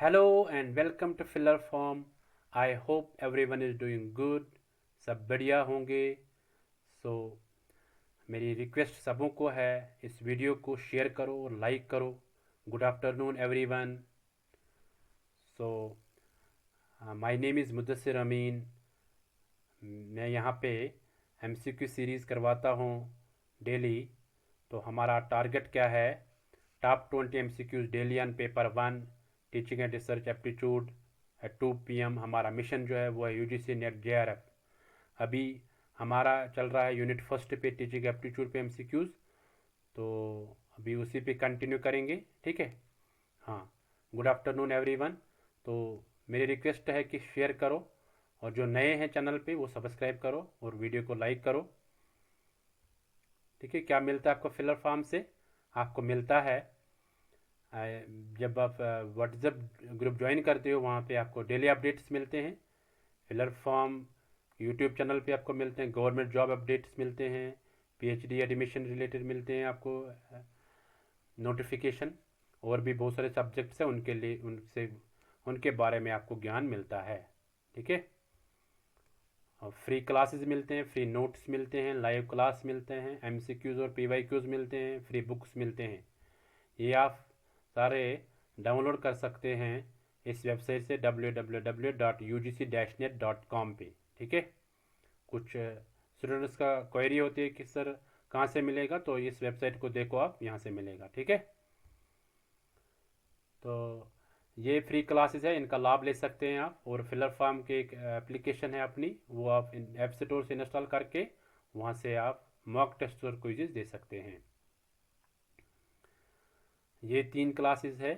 Hello and welcome to Filler Form. I hope everyone is doing good. सब बढ़िया होंगे. सो मेरी रिक्वेस्ट सबों को है, इस वीडियो को शेयर करो और लाइक करो. Good afternoon everyone. So my name is Mudassir Amin. मैं यहाँ पे एमसीक्यू सीरीज़ करवाता हूँ डेली. तो हमारा टारगेट क्या है? Top 20 MCQs daily on paper 1 teaching and research aptitude at 2 PM. हमारा मिशन जो है वो है यूजीसी नेट JRF. अभी हमारा चल रहा है यूनिट फर्स्ट पे टीचिंग एप्टीट्यूड पे एमसीक्यूज. तो अभी उसी पे कंटिन्यू करेंगे. ठीक है. हाँ. Good afternoon everyone. तो मेरी रिक्वेस्ट है कि शेयर करो और जो नए हैं चैनल पे वो सब्सक्राइब करो और वीडियो को लाइक करो. ठीक है. क्या मिलता है आपको फिलर फॉर्म से? आपको मिलता है जब आप व्हाट्सएप ग्रुप ज्वाइन करते हो वहाँ पे आपको डेली अपडेट्स मिलते हैं. फिलर फॉर्म यूट्यूब चैनल पे आपको मिलते हैं. गवर्नमेंट जॉब अपडेट्स मिलते हैं. PhD एडमिशन रिलेटेड मिलते हैं आपको नोटिफिकेशन. और भी बहुत सारे सब्जेक्ट्स हैं उनके लिए उनके बारे में आपको ज्ञान मिलता है. ठीक है. और फ्री क्लासेस मिलते हैं, फ्री नोट्स मिलते हैं, लाइव क्लास मिलते हैं, MCQs और PYQs मिलते हैं, फ्री बुक्स मिलते हैं. ये आप सारे डाउनलोड कर सकते हैं इस वेबसाइट से www.ugc-net.com पे. ठीक है. कुछ स्टूडेंट्स का क्वेरी होती है कि सर कहाँ से मिलेगा, तो इस वेबसाइट को देखो, आप यहाँ से मिलेगा. ठीक है. तो ये फ्री क्लासेस है, इनका लाभ ले सकते हैं आप. और फिलर फार्म के एक एप्लीकेशन है अपनी, वो आप ऐप स्टोर से इंस्टॉल करके वहाँ से आप मॉक टेस्ट और क्विजेज दे सकते हैं. ये 3 क्लासेस है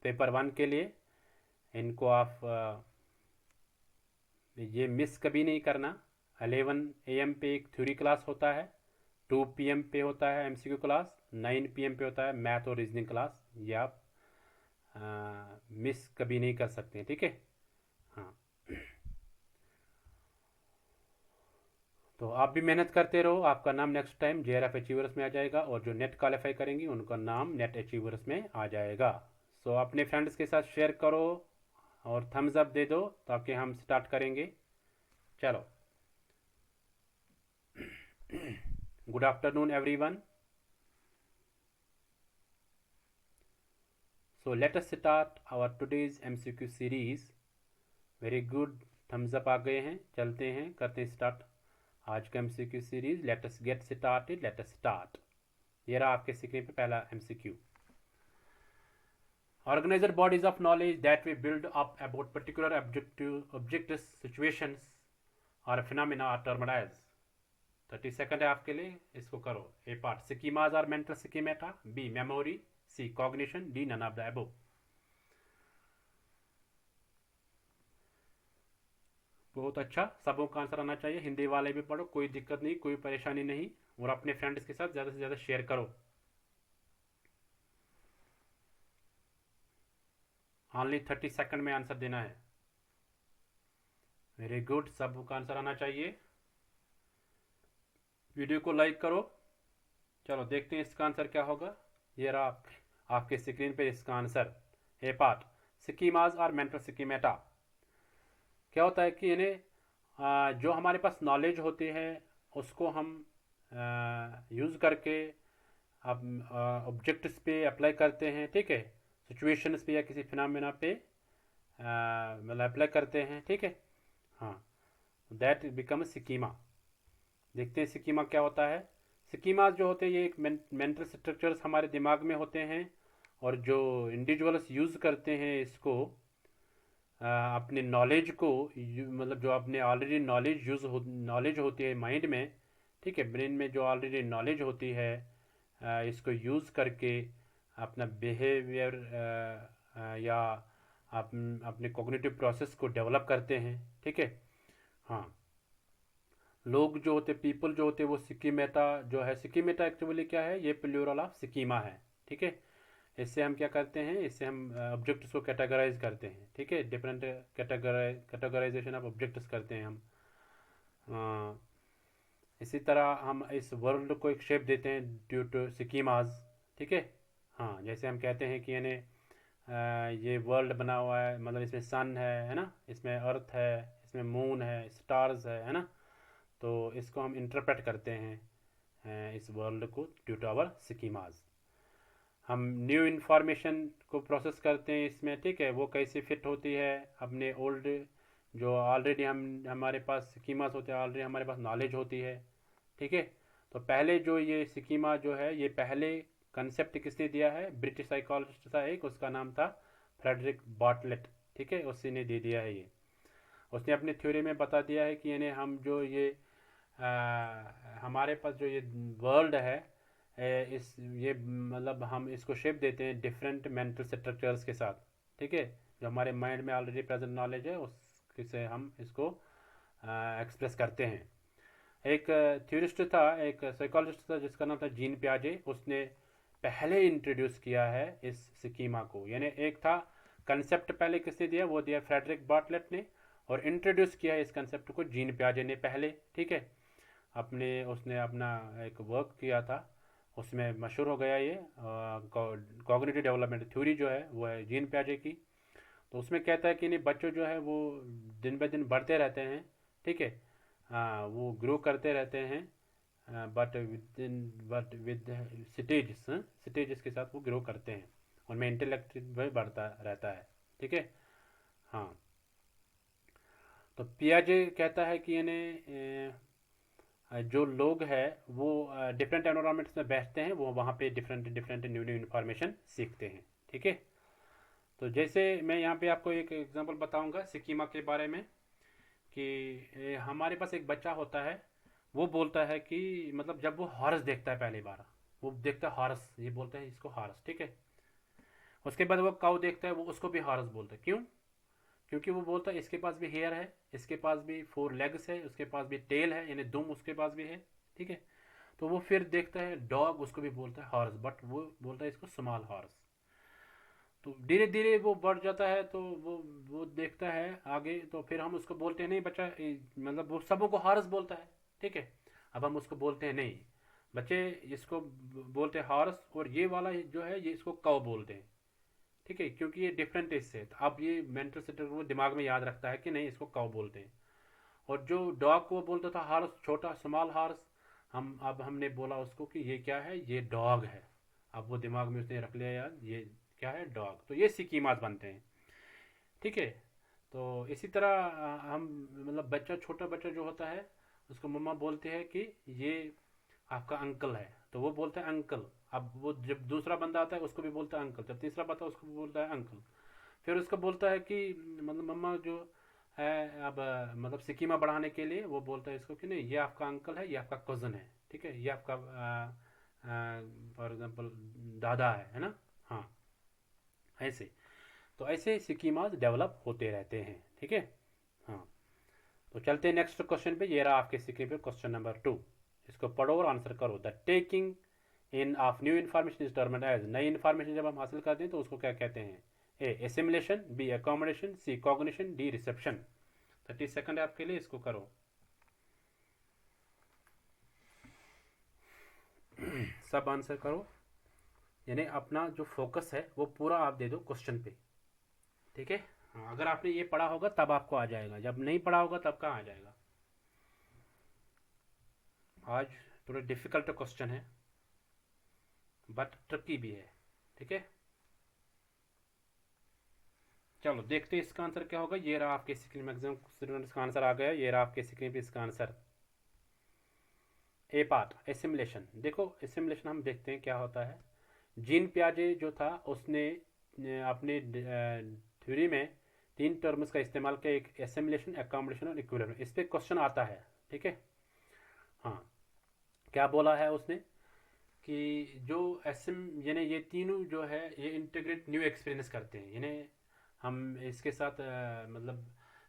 पेपर 1 के लिए. इनको आप ये मिस कभी नहीं करना. 11 AM पे एक थ्योरी क्लास होता है, 2 PM पे होता है MCQ क्लास, 9 PM पे होता है मैथ और रीजनिंग क्लास. ये आप मिस कभी नहीं कर सकते हैं. ठीक है. हाँ. तो आप भी मेहनत करते रहो, आपका नाम नेक्स्ट टाइम JRF अचीवर्स में आ जाएगा और जो नेट क्वालिफाई करेंगे उनका नाम नेट अचीवर्स में आ जाएगा. सो अपने फ्रेंड्स के साथ शेयर करो और थम्स अप दे दो ताकि हम स्टार्ट करेंगे. चलो. Good afternoon everyone. So let us start our today's MCQ series. Very good. Thumbs up आ गए हैं. चलते हैं, करते हैं स्टार्ट आज का MCQ series. Let us get started. Late us start. ये रहा आपके स्क्रीन पे पहला MCQ. Organizer bodies of knowledge that we build up about particular objects, situations or phenomena are termed as. 30 second है आपके लिए, इसको करो. A part schemas or mental schemata. B memory. C cognition. D none of the above. बहुत अच्छा. सबों का answer आना चाहिए. हिंदी वाले भी पढ़ो, कोई दिक्कत नहीं, कोई परेशानी नहीं. और अपने फ्रेंड्स के साथ ज़्यादा से ज़्यादा शेयर करो. ओनली 30 सेकंड में आंसर देना है. Very good. सबों का आंसर आना चाहिए. वीडियो को लाइक करो. चलो देखते हैं इसका आंसर क्या होगा. ये रहा आपके स्क्रीन पे इसका आंसर. ए पार्ट स्कीमाज और मेंटल स्कीमेटा. क्या होता है कि इन्हें जो हमारे पास नॉलेज होती है उसको हम यूज़ करके अब ऑब्जेक्ट्स पे अप्लाई करते हैं. ठीक है. सिचुएशंस पे या किसी फिनोमेना पे मतलब अप्लाई करते हैं. ठीक है. हाँ. That become schema. देखते हैं स्कीमा क्या होता है. स्कीमा जो होते हैं ये एक मेंटल स्ट्रक्चर्स हमारे दिमाग में होते हैं और जो इंडिविजुअल्स यूज़ करते हैं इसको अपने नॉलेज को मतलब जो अपने ऑलरेडी नॉलेज होती है माइंड में. ठीक है. ब्रेन में जो ऑलरेडी नॉलेज होती है इसको यूज़ करके अपना बिहेवियर या अपने कॉग्निटिव प्रोसेस को डेवलप करते हैं. ठीक है. हाँ. लोग जो होते पीपल जो होते वो सिकीमेटा जो है, सिकीमेटा एक्चुअली क्या है, ये प्लूरल ऑफ सिकीमा है. ठीक है. इससे हम क्या करते हैं, इससे हम ऑब्जेक्ट्स को कैटेगराइज करते हैं. ठीक है. डिफरेंट कैटेगराइजेशन ऑफ ऑब्जेक्ट्स करते हैं हम. इसी तरह हम इस वर्ल्ड को एक शेप देते हैं ड्यू टू स्कीमाज. ठीक है. हाँ. जैसे हम कहते हैं कि यानी ये वर्ल्ड बना हुआ है, मतलब इसमें सन है ना, इसमें अर्थ है, इसमें मून है, स्टार्स है ना। तो इसको हम इंटरप्रेट करते हैं इस वर्ल्ड को ड्यू टू आवर स्कीमाज। हम न्यू इन्फॉर्मेशन को प्रोसेस करते हैं इसमें, ठीक है, वो कैसे फिट होती है अपने ओल्ड, जो ऑलरेडी हम हमारे पास स्कीमास होते हैं, ऑलरेडी हमारे पास नॉलेज होती है, ठीक है। तो पहले जो ये स्कीमा जो है, ये पहले कंसेप्ट किसने दिया है, ब्रिटिश साइकोलॉजिस्ट था एक, उसका नाम था फ्रेडरिक बार्टलेट, ठीक है, उसी ने दे दिया है ये। उसने अपने थ्योरी में बता दिया है कि यानी हम जो ये हमारे पास जो ये वर्ल्ड है, इस ये मतलब हम इसको शेप देते हैं डिफरेंट मेंटल स्ट्रक्चर्स के साथ, ठीक है। जो हमारे माइंड में ऑलरेडी प्रेजेंट नॉलेज है उससे हम इसको एक्सप्रेस करते हैं। एक थ्योरिस्ट था, एक साइकोलॉजिस्ट था जिसका नाम था जीन पियाजे, उसने पहले इंट्रोड्यूस किया है इस स्कीमा को। यानी एक था कंसेप्ट पहले किसने दिया, वो दिया फ्रेडरिक बार्टलेट ने, और इंट्रोड्यूस किया है इस कंसेप्ट को जीन पियाजे ने पहले, ठीक है। उसने अपना एक वर्क किया था, उसमें मशहूर हो गया ये कॉग्निटिव डेवलपमेंट थ्योरी जो है वो है जीन पियाजे की। तो उसमें कहता है कि नहीं, बच्चों जो है वो दिन ब दिन बढ़ते रहते हैं, ठीक है, हाँ वो ग्रो करते रहते हैं, बट विद स्टेजेस, स्टेजेस के साथ वो ग्रो करते हैं, उनमें इंटेलेक्ट भी बढ़ता रहता है, ठीक है। हाँ, तो पियाजे कहता है कि यानी जो लोग हैं वो डिफरेंट एनवायरनमेंट्स में बैठते हैं, वो वहाँ पे different different new new information सीखते हैं, ठीक है। तो जैसे मैं यहाँ पे आपको एक एग्जांपल बताऊंगा स्कीमा के बारे में, कि हमारे पास एक बच्चा होता है, वो बोलता है कि मतलब जब वो हॉर्स देखता है पहली बार, वो देखता है हॉर्स, ये बोलते हैं इसको हॉर्स, ठीक है। उसके बाद वो काऊ देखता है, वो उसको भी हॉर्स बोलता है, क्यों? क्योंकि वो बोलता है इसके पास भी हेयर है, इसके पास भी 4 लेग्स है, उसके पास भी टेल है, यानी दुम उसके पास भी है, ठीक है। तो वो फिर देखता है डॉग, उसको भी बोलता है हॉर्स, बट वो बोलता है इसको स्मॉल हॉर्स। तो धीरे धीरे वो बढ़ जाता है, तो वो देखता है आगे, तो फिर हम उसको बोलते हैं नहीं बच्चा, मतलब वो सबों को हॉर्स बोलता है, ठीक है। अब हम उसको बोलते हैं नहीं बच्चे, इसको बोलते हैं हॉर्स, और ये वाला जो है ये इसको कव बोलते हैं, ठीक है, क्योंकि ये डिफरेंट इससे है। तो अब ये मेंटल सेटर वो दिमाग में याद रखता है कि नहीं इसको कव बोलते हैं। और जो डॉग को बोलता था हॉर्स, छोटा स्मॉल हॉर्स, अब हमने बोला उसको कि ये क्या है, ये डॉग है। अब वो दिमाग में उसने रख लिया यार ये क्या है, डॉग। तो ये स्कीमास बनते हैं, ठीक है। तो इसी तरह हम मतलब बच्चा, छोटा बच्चा जो होता है, उसको मम्मा बोलते हैं कि ये आपका अंकल है, तो वो बोलता है अंकल। अब वो जब दूसरा बंदा आता है उसको भी बोलता है अंकल, जब तीसरा बंदा उसको भी बोलता है अंकल। फिर उसको बोलता है कि मतलब मम्मा जो है, अब मतलब सिकीमा बढ़ाने के लिए वो बोलता है इसको कि नहीं ये आपका अंकल है, ये आपका कज़न है, ठीक है, ये आपका फॉर एग्जांपल दादा है ना। हाँ, ऐसे। तो ऐसे स्कीमाज डेवलप होते रहते हैं, ठीक है। हाँ, तो चलते हैं नेक्स्ट क्वेश्चन पे। ये रहा आपके स्क्रीन पे क्वेश्चन नंबर 2। इसको पढ़ो और आंसर करो। The taking in of new information is termed as, नई इन्फॉर्मेशन जब हम हासिल करते हैं तो उसको क्या कहते हैं? ए एसिमुलेशन, बी अकोमोडेशन, सी कॉग्निशन, डी रिसेप्शन। 30 सेकंड है आपके लिए, इसको करो। सब आंसर करो, यानी अपना जो फोकस है वो पूरा आप दे दो क्वेश्चन पे, ठीक है। हाँ, अगर आपने ये पढ़ा होगा तब आपको आ जाएगा, जब नहीं पढ़ा होगा तब कहाँ आ जाएगा। आज थोड़ा डिफिकल्ट क्वेश्चन है बट ट्रिकी भी है, ठीक है। चलो देखते हैं इसका आंसर क्या होगा। ये रहा आपके स्क्रीन में, एग्जाम स्टूडेंट्स का आंसर आ गया, ये रहा आपके स्क्रीन पे इसका आंसर। A part assimilation. देखो एसिमुलेशन हम देखते हैं क्या होता है। जीन पियाजे जो था उसने अपने थ्योरी में 3 टर्म्स का इस्तेमाल किया, एक एसिमुलेशन, अकोमोडेशन और इक्विलिब्रियम। इस पे क्वेश्चन आता है, ठीक है। हाँ, क्या बोला है उसने कि जो एसिम यानी ये तीनों जो है ये इंटीग्रेट न्यू एक्सपीरियंस करते हैं, यानी हम इसके साथ मतलब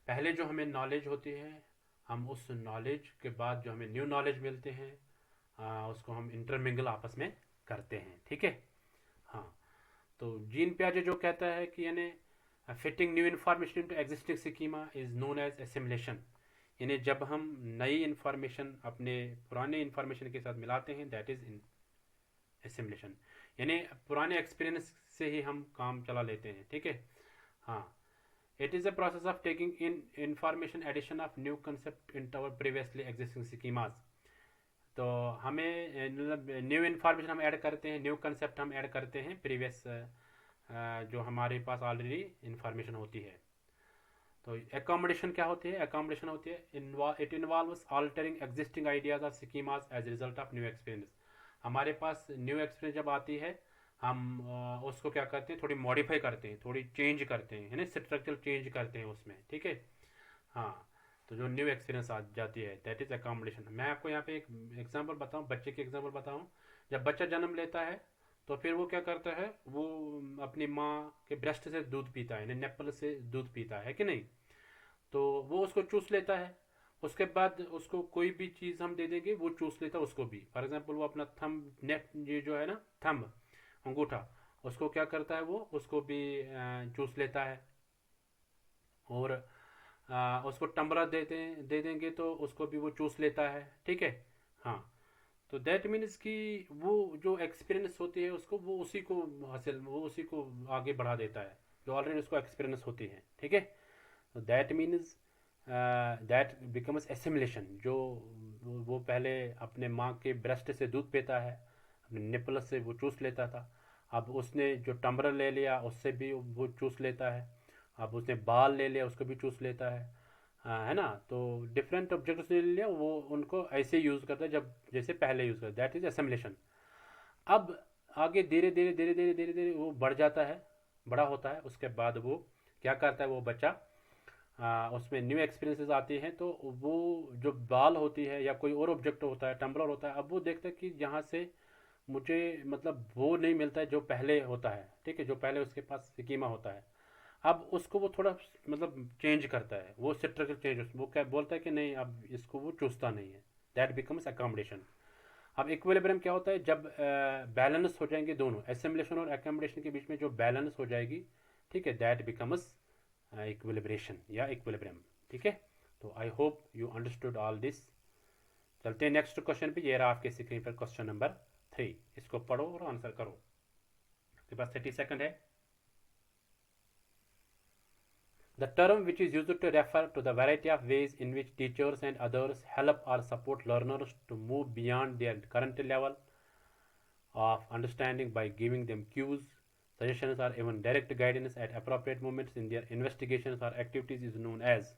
पहले जो हमें नॉलेज होती है, हम उस नॉलेज के बाद जो हमें न्यू नॉलेज मिलते हैं, उसको हम इंटरमिंगल आपस में करते हैं, ठीक है। हाँ, तो जीन पियाजे जो कहता है कि यानी fitting new information into existing schema is known as assimilation, यानी जब हम नई इन्फॉर्मेशन अपने पुराने इन्फॉर्मेशन के साथ मिलाते हैं दैट इज एसिमुलेशन। यानी पुराने एक्सपीरियंस से ही हम काम चला लेते हैं, ठीक है। हाँ, it is a process of taking in information addition of new concept in our previously existing schemas. तो हमें मतलब न्यू इन्फॉर्मेशन हम ऐड करते हैं, न्यू कंसेप्ट हम ऐड करते हैं प्रीवियस जो हमारे पास ऑलरेडी इन्फॉर्मेशन होती है। तो एकोमोडेशन क्या होती है? एकोमोडेशन होती है it involves altering existing ideas और schemas as result of new experience. हमारे पास न्यू एक्सपीरियंस जब आती है, हम उसको क्या करते हैं, थोड़ी मॉडिफाई करते हैं, थोड़ी चेंज करते हैं, है ना, स्ट्रक्चर चेंज करते हैं उसमें, ठीक है। हाँ, तो जो न्यू एक्सपीरियंस आ जाती है दैट इज अकोमोडेशन। मैं आपको यहाँ पे एक एग्जांपल बताऊँ, बच्चे के एग्जांपल बताऊँ। जब बच्चा जन्म लेता है तो फिर वो क्या करता है, वो अपनी माँ के ब्रेस्ट से दूध पीता है, नेपल से दूध पीता है कि नहीं। तो वो उसको चूस लेता है। उसके बाद उसको कोई भी चीज़ हम दे देंगे वो चूस लेता है उसको भी। फॉर एग्जांपल वो अपना थंब नेट, ये जो है ना थंब, अंगूठा, उसको क्या करता है, वो उसको भी चूस लेता है। और उसको टम्बरा दे देंगे तो उसको भी वो चूस लेता है, ठीक है। हाँ, तो दैट मीन्स कि वो जो एक्सपीरियंस होती है उसको वो उसी को हासिल, वो उसी को आगे बढ़ा देता है जो ऑलरेडी उसको एक्सपीरियंस होती है, ठीक है। तो that means that becomes assimilation. जो वो पहले अपने माँ के ब्रेस्ट से दूध पीता है, अपने निपल से वो चूस लेता था, अब उसने जो टम्बरर ले लिया उससे भी वो चूस लेता है, अब उसने बाल ले लिया उसको भी चूस लेता है। है ना। तो डिफरेंट ऑब्जेक्ट्स ले लिया, वो उनको ऐसे यूज़ करता है जब जैसे पहले यूज़ करता है, दैट इज एसिमिलेशन। अब आगे धीरे धीरे धीरे धीरे धीरे धीरे वो बढ़ जाता है, बड़ा होता है। उसके बाद वो क्या करता है, वो बच्चा उसमें न्यू एक्सपीरियंसेस आती हैं, तो वो जो बाल होती है या कोई और ऑब्जेक्ट होता है, टम्बलर होता है, अब वो देखता है कि यहाँ से मुझे मतलब वो नहीं मिलता है जो पहले होता है, ठीक है, जो पहले उसके पास स्कीमा होता है। अब उसको वो थोड़ा मतलब चेंज करता है, वो स्ट्रक्चर चेंज, वो क्या बोलता है कि नहीं अब इसको वो चूसता नहीं है, दैट बिकम्स अकोमोडेशन। अब इक्विलिब्रियम क्या होता है, जब बैलेंस हो जाएंगे दोनों, एसिमिलेशन और अकोमोडेशन के बीच में जो बैलेंस हो जाएगी, ठीक है, दैट बिकम्स इक्विलिब्रेशन या इक्विलिब्रियम, ठीक है। तो आई hope you understood all this. चलते हैं नेक्स्ट क्वेश्चन पे। ये रहा आपके स्क्रीन पर क्वेश्चन नंबर 3। इसको पढ़ो और आंसर करो। आपके पास 30 सेकंड है। The term which is used to refer to the variety of ways in which teachers and others help or support learners to move beyond their current level of understanding by giving them cues, suggestions, or even direct guidance at appropriate moments in their investigations or activities is known as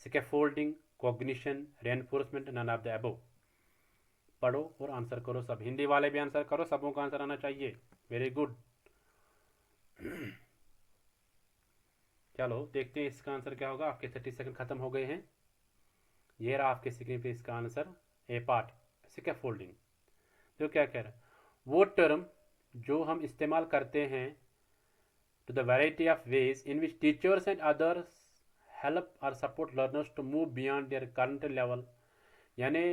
scaffolding, cognition, reinforcement, none of the above. पढ़ो और answer करो सब। हिंदी वाले भी answer करो, सबों का answer आना चाहिए। Very good. चलो देखते हैं इसका आंसर क्या होगा। आपके 30 सेकंड खत्म हो गए हैं। ये रहा आपके स्क्रीन पे इसका आंसर, ए पार्ट, स्कैफोल्डिंग। जो क्या कह रहा है, वो टर्म जो हम इस्तेमाल करते हैं to the variety of ways in which teachers and others help or support learners to move beyond their current level। यानी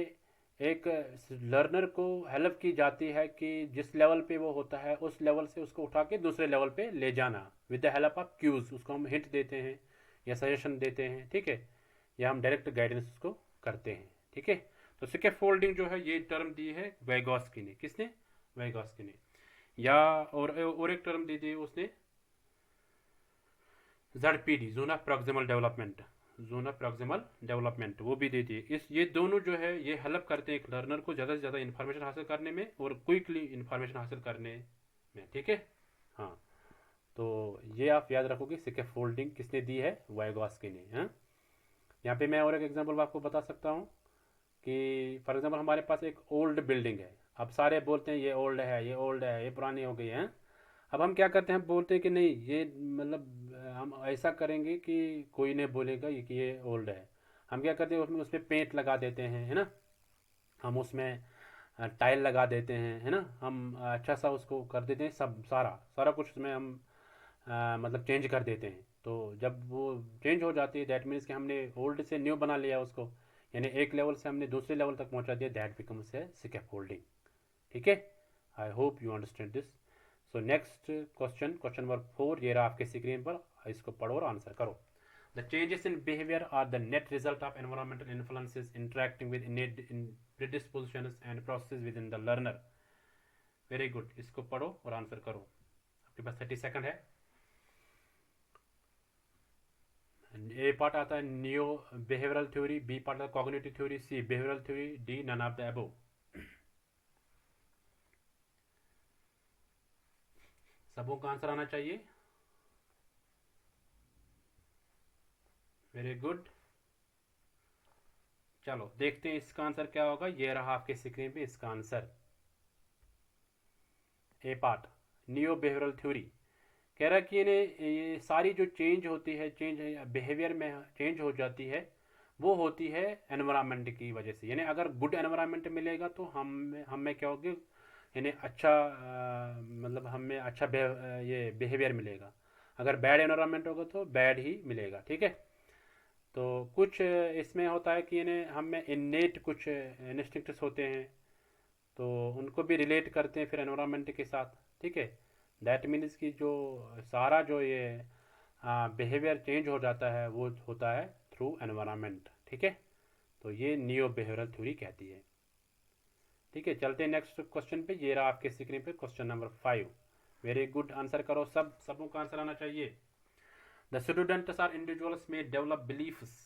एक लर्नर को हेल्प की जाती है कि जिस लेवल पे वो होता है उस लेवल से उसको उठा के दूसरे लेवल पे ले जाना, with the help of cues. उसको हम हिंट देते हैं या सजेशन देते हैं, ठीक है, या हम डायरेक्ट गाइडेंस उसको करते हैं, ठीक है। तो स्कैफोल्डिंग जो है ये टर्म दी है वैगोस्की ने। किसने? वैगोस्की ने। या और एक टर्म दी थी उसने, ZPD, zone of proximal development, zone of proximal development, वो भी देती है। इस ये दोनों जो है ये हेल्प करते हैं एक लर्नर को ज़्यादा से ज़्यादा इन्फॉर्मेशन हासिल करने में और क्विकली इन्फॉर्मेशन हासिल करने में, ठीक है। हाँ, तो ये आप याद रखोगे। स्कैफोल्डिंग किसने दी है? वाइगॉस्की ने। हाँ, यहाँ पे मैं और एक एग्जांपल आपको बता सकता हूँ कि फॉर एग्जांपल हमारे पास एक ओल्ड बिल्डिंग है। अब सारे बोलते हैं ये ओल्ड है, ये ओल्ड है, ये पुरानी हो गई है। अब हम क्या करते हैं, हम बोलते हैं कि नहीं ये मतलब हम ऐसा करेंगे कि कोई नहीं बोलेगा ये कि ये ओल्ड है। हम क्या करते हैं, उसमें उस पर पेंट लगा देते हैं, है ना, हम उसमें टाइल लगा देते हैं, है ना, हम अच्छा सा उसको कर देते हैं, सब सारा सारा कुछ उसमें हम मतलब चेंज कर देते हैं। तो जब वो चेंज हो जाती है दैट मीन्स कि हमने ओल्ड से न्यू बना लिया उसको, यानी एक लेवल से हमने दूसरे लेवल तक पहुंचा दिया, दैट बिकम्स है स्कैफोल्डिंग, ठीक है। आई hope you understand this. So next question, question number 4, ये रहा आपके स्क्रीन पर। इसको पढ़ो और आंसर करो। The changes in behaviour are the net result of environmental influences interacting with innate predispositions and processes within the learner। Very good, इसको पढ़ो और आंसर करो। आपके पास 30 सेकंड है। ए पार्ट आता है neo behavioural theory, B part आता है cognitive theory, C behavioural theory, D none of the above. सबों का आंसर आना चाहिए। Very good. चलो देखते हैं इसका आंसर क्या होगा। ये रहा आपके स्क्रीन पे इसका answer. A part neo behavioural theory कह रहा है कि ये सारी जो चेंज होती है, चेंज बिहेवियर में चेंज हो जाती है, वो होती है एनवायरनमेंट की वजह से। यानी अगर गुड एनवायरनमेंट मिलेगा तो हमें क्या होगी, यानी अच्छा मतलब हमें अच्छा ये बिहेवियर मिलेगा। अगर बैड एनवायरनमेंट होगा तो बैड ही मिलेगा। ठीक है। तो कुछ इसमें होता है कि यानी हमें इन्नेट कुछ इंस्टिंक्ट्स होते हैं, तो उनको भी रिलेट करते हैं फिर एनवायरनमेंट के साथ। ठीक है। दैट मीन्स कि जो सारा जो ये बिहेवियर चेंज हो जाता है वो होता है थ्रू एनवायरनमेंट। ठीक है। तो ये नियो बिहेवियरल थ्योरी कहती है। ठीक है, चलते हैं नेक्स्ट क्वेश्चन पे। ये रहा आपके स्क्रीन पे question number 5। Very good, answer करो। सबों का आंसर आना चाहिए। द स्टूडेंट्स आर इंडिविजुअल्स में develop beliefs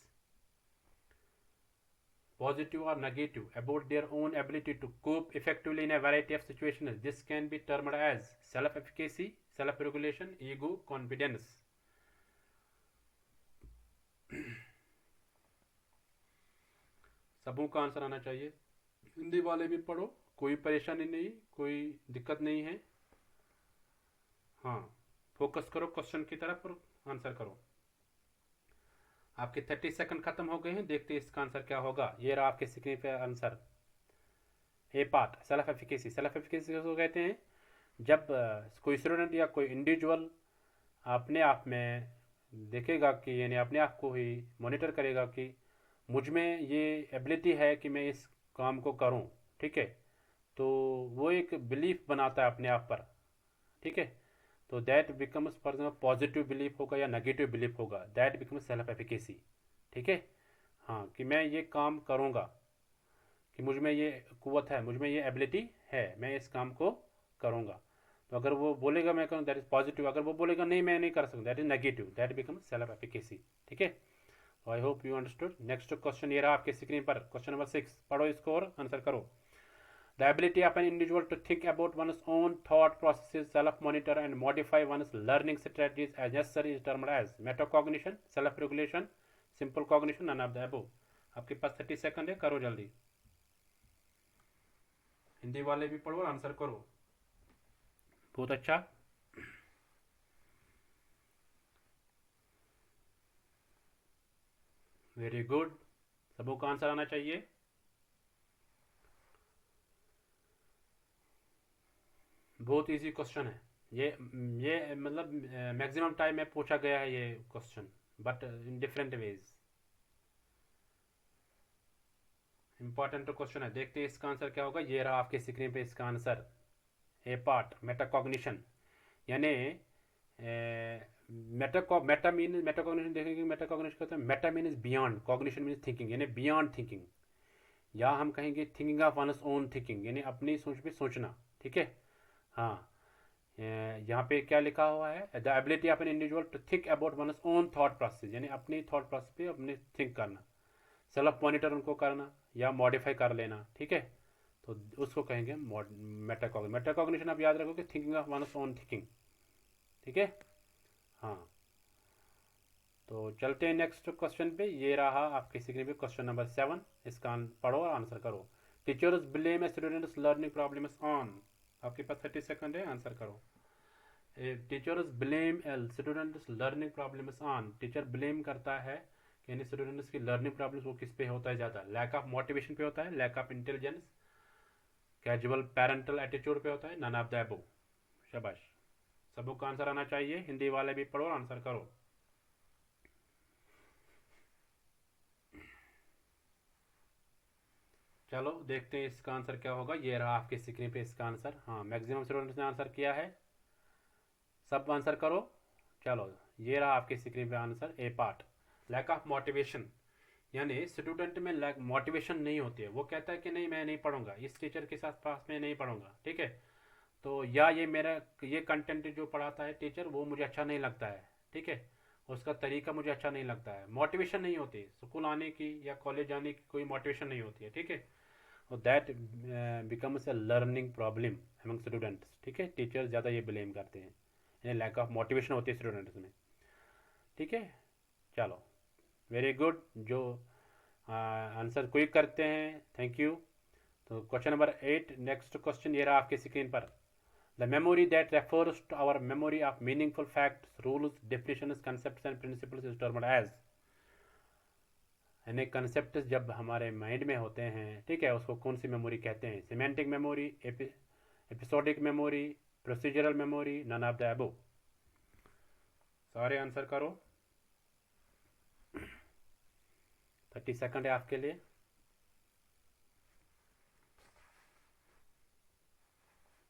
positive or negative about their own ability to cope effectively in a variety of situations. This can be termed as self-efficacy, self-regulation, ego, confidence. सबों का answer आना चाहिए। हिंदी वाले भी पढ़ो, कोई परेशानी नहीं, कोई दिक्कत नहीं है। हाँ, फोकस करो क्वेश्चन की तरफ और आंसर करो। आपके 30 सेकंड खत्म हो गए हैं। देखते हैं इसका आंसर क्या होगा। ये रहा आपके स्क्रीन पे answer. A part self efficacy. Self efficacy को कहते हैं जब कोई स्टूडेंट या कोई इंडिविजुअल अपने आप में देखेगा कि यानी अपने आप को ही मॉनिटर करेगा कि मुझ में ये एबिलिटी है कि मैं इस काम को करूं। ठीक है। तो वो एक बिलीफ बनाता है अपने आप पर। ठीक है। तो that becomes for example positive belief होगा या नेगेटिव बिलीफ होगा, दैट बिकम्स सेल्फ एफिकेसी। ठीक है। हाँ, कि मैं ये काम करूँगा, कि मुझ में ये कुव्वत है, मुझ में ये एबिलिटी है, मैं इस काम को करूँगा। तो अगर वो बोलेगा मैं करूँ, दैट इज पॉजिटिव। अगर वो बोलेगा नहीं मैं नहीं कर सकता, that is negative, that become self efficacy. ठीक है। आई hope you understood. Next question ये रहा आपके स्क्रीन पर, क्वेश्चन नंबर 6। पढ़ो इसको और आंसर करो। The ability of an individual to think about one's own thought processes, self-monitor and modify one's learning strategies as necessary is termed as metacognition, self-regulation, simple cognition, none of the above। आपके पास 30 second है, करो जल्दी। हिंदी वाले भी पढ़ो और answer करो। बहुत अच्छा। वेरी गुड, सबों का आंसर आना चाहिए। बहुत इजी क्वेश्चन है ये मतलब मैक्सिमम टाइम में पूछा गया है ये question, but in different ways. Important question है। देखते हैं इसका आंसर क्या होगा। ये रहा आपके स्क्रीन पे इसका आंसर। ए पार्ट मेटाकॉग्निशन, यानी मेटाकॉग्निशन देखेंगे। मेटाकॉग्निशन कहते हैं Meta means beyond, cognition means thinking, यानी बियॉन्ड थिंकिंग। या हम कहेंगे थिंकिंग ऑफ वनस ओन थिंकिंग, यानी अपनी सोच पे सोचना। ठीक है। हाँ, यहाँ पे क्या लिखा हुआ है, the ability of an individual to think about one's own thought process, यानी अपनी थॉट प्रोसेस पे अपने थिंक करना, सेल्फ मॉनिटर उनको करना या मॉडिफाई कर लेना। ठीक है। तो उसको कहेंगे मेटाकॉग्निशन। मेटाकॉग्निशन आप याद रखो कि थिंकिंग ऑफ वनस ओन थिंकिंग। ठीक है। हाँ, तो चलते हैं नेक्स्ट क्वेश्चन पे। ये रहा आपके स्क्रीन पे क्वेश्चन नंबर 7। इसका पढ़ो और आंसर करो। Teachers blame students learning problems on. आपके पास 30 सेकंड है, आंसर करो। Teachers blame students learning problems on. Teacher blame करता है कि यानी स्टूडेंट्स की लर्निंग प्रॉब्लम्स वो किस पे होता है ज़्यादा, लैक ऑफ मोटिवेशन पे होता है, lack of intelligence, casual parental attitude पे होता है, नन ऑफ द अबव। शाबाश, सबको का आंसर आना चाहिए। हिंदी वाले भी पढ़ो और आंसर करो। चलो देखते हैं इसका आंसर क्या होगा। ये रहा आपके स्क्रीन पे इसका आंसर। हाँ, मैक्सिमम स्टूडेंट्स ने आंसर किया है। सब आंसर करो। चलो, ये रहा आपके स्क्रीन पे answer. A part lack of motivation, यानी स्टूडेंट में लैक मोटिवेशन नहीं होती है। वो कहता है कि नहीं मैं नहीं पढ़ूंगा, इस टीचर के साथ पास में नहीं पढ़ूंगा। ठीक है। तो या ये मेरा ये कंटेंट जो पढ़ाता है टीचर वो मुझे अच्छा नहीं लगता है, ठीक है, उसका तरीका मुझे अच्छा नहीं लगता है, मोटिवेशन नहीं होती स्कूल आने की या कॉलेज जाने की, कोई मोटिवेशन नहीं होती है, ठीक है। और that becomes a learning problem among students, ठीक है, टीचर्स ज़्यादा ये ब्लेम करते हैं, यानी लैक ऑफ मोटिवेशन होती है स्टूडेंट्स में, ठीक है। चलो, वेरी गुड, जो आंसर क्विक करते हैं, थैंक यू। तो क्वेश्चन नंबर 8, नेक्स्ट क्वेश्चन ये रहा आपके स्क्रीन पर। The memory that refers to our memory of meaningful facts, rules, definitions, concepts and principles is termed as, यानी कंसेप्ट जब हमारे माइंड में होते हैं, ठीक है, उसको कौन सी मेमोरी कहते हैं? Semantic memory, episodic memory, procedural memory, none of the above. सारे आंसर करो, 30 सेकंड है आपके लिए।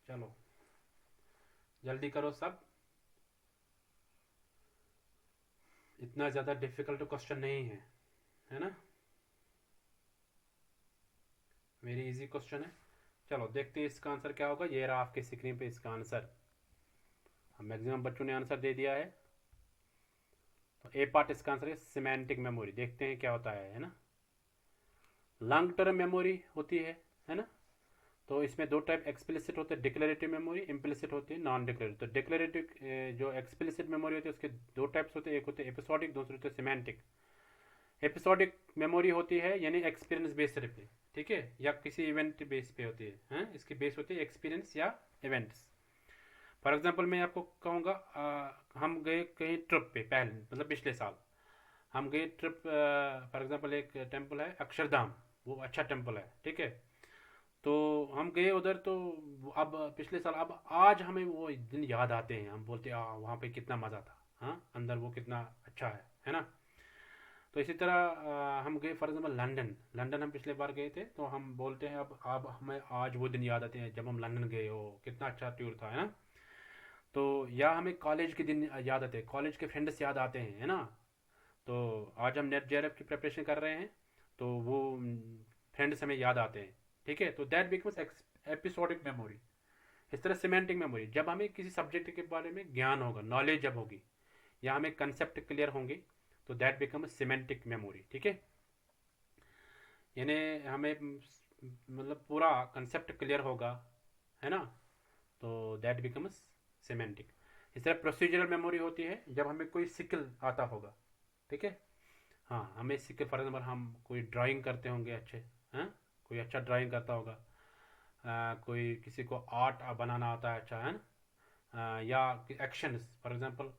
चलो जल्दी करो सब, इतना ज़्यादा डिफिकल्ट क्वेश्चन नहीं है ना, वेरी इजी क्वेश्चन है। चलो देखते हैं इसका आंसर क्या होगा। ये रहा आपके स्क्रीन पे इसका आंसर, मैक्सिमम बच्चों ने आंसर दे दिया है। तो ए पार्ट इसका आंसर है सिमेंटिक मेमोरी। देखते हैं क्या होता है ना। लॉन्ग टर्म मेमोरी होती है ना। तो इसमें दो टाइप एक्सप्लिसिट होते हैं, डिक्लेरेटिव मेमोरी, इम्प्लिसिट होती है नॉन डिक्लेरेटिव। तो डिक्लेरेटिव जो एक्सप्लिसिट मेमोरी होती है उसके दो टाइप्स होते हैं, एक होते हैं एपिसोडिक, दूसरे होते हैं सिमेंटिक। एपिसोडिक मेमोरी होती है यानी एक्सपीरियंस बेस्ड पे, ठीक है, या किसी इवेंट बेस पे होती है, इसकी बेस होती है एक्सपीरियंस या इवेंट्स। फॉर एग्जांपल मैं आपको कहूँगा, हम गए कहीं ट्रिप पे, पहले मतलब पिछले साल हम गए ट्रिप, फॉर एग्जांपल एक टेम्पल है अक्षरधाम, वो अच्छा टेम्पल है, ठीक है। तो हम गए उधर, तो अब पिछले साल, अब आज हमें वो दिन याद आते हैं, हम बोलते हैं वहाँ पे कितना मज़ा था, हाँ, अंदर वो कितना अच्छा है ना। तो इसी तरह हम गए फॉर एग्जाम्पल लंदन, लंदन हम पिछले बार गए थे, तो हम बोलते हैं अब हमें आज वो दिन याद आते हैं जब हम लंदन गए, हो कितना अच्छा टूर था, है ना। तो या हमें कॉलेज के दिन याद आते हैं, कॉलेज के फ्रेंड्स याद आते हैं, है ना। तो आज हम नेट जेआरएफ की प्रिपरेशन कर रहे हैं, तो वो फ्रेंड्स हमें याद आते हैं, ठीक है। तो दैट बिकम्स एपिसोडिक मेमोरी। इस तरह सिमेंटिक मेमोरी, जब हमें किसी सब्जेक्ट के बारे में ज्ञान होगा, नॉलेज जब होगी, या हमें कंसेप्ट क्लियर होंगे, तो दैट बिकम सिमेंटिक मेमोरी, ठीक है। यानी हमें मतलब पूरा कंसेप्ट क्लियर होगा, है ना, तो दैट बिकम्स सिमेंटिक। इस तरह प्रोसीजरल मेमोरी होती है जब हमें कोई स्किल आता होगा, ठीक है। हाँ, हमें स्किल, फॉर एग्जाम्पल हम कोई ड्राइंग करते होंगे अच्छे, हैं, कोई अच्छा ड्राइंग करता होगा, कोई किसी को आर्ट बनाना आता है अच्छा, है ना, या एक्शंस, फॉर एग्जांपल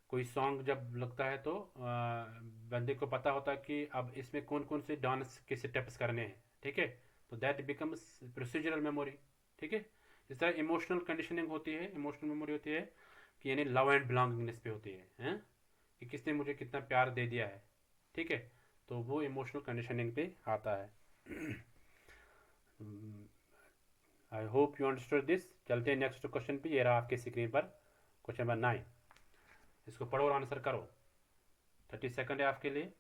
कोई सॉन्ग जब लगता है तो बंदे को पता होता है कि अब इसमें कौन कौन से डांस के स्टेप्स करने हैं, ठीक है। तो दैट बिकम्स प्रोसीजरल मेमोरी, ठीक है। इस तरह इमोशनल कंडीशनिंग होती है, इमोशनल मेमोरी होती है कि यानी लव एंड बिलोंगिंगनेस पे होती है, कि किसने मुझे कितना प्यार दे दिया है, ठीक है। तो वो इमोशनल कंडीशनिंग पे आता है। आई होप यू अंडरस्टूड दिस। चलते हैं नेक्स्ट क्वेश्चन पे, ये रहा आपके स्क्रीन पर क्वेश्चन नंबर 9। इसको पढ़ो और आंसर करो, 30 सेकंड है आपके लिए।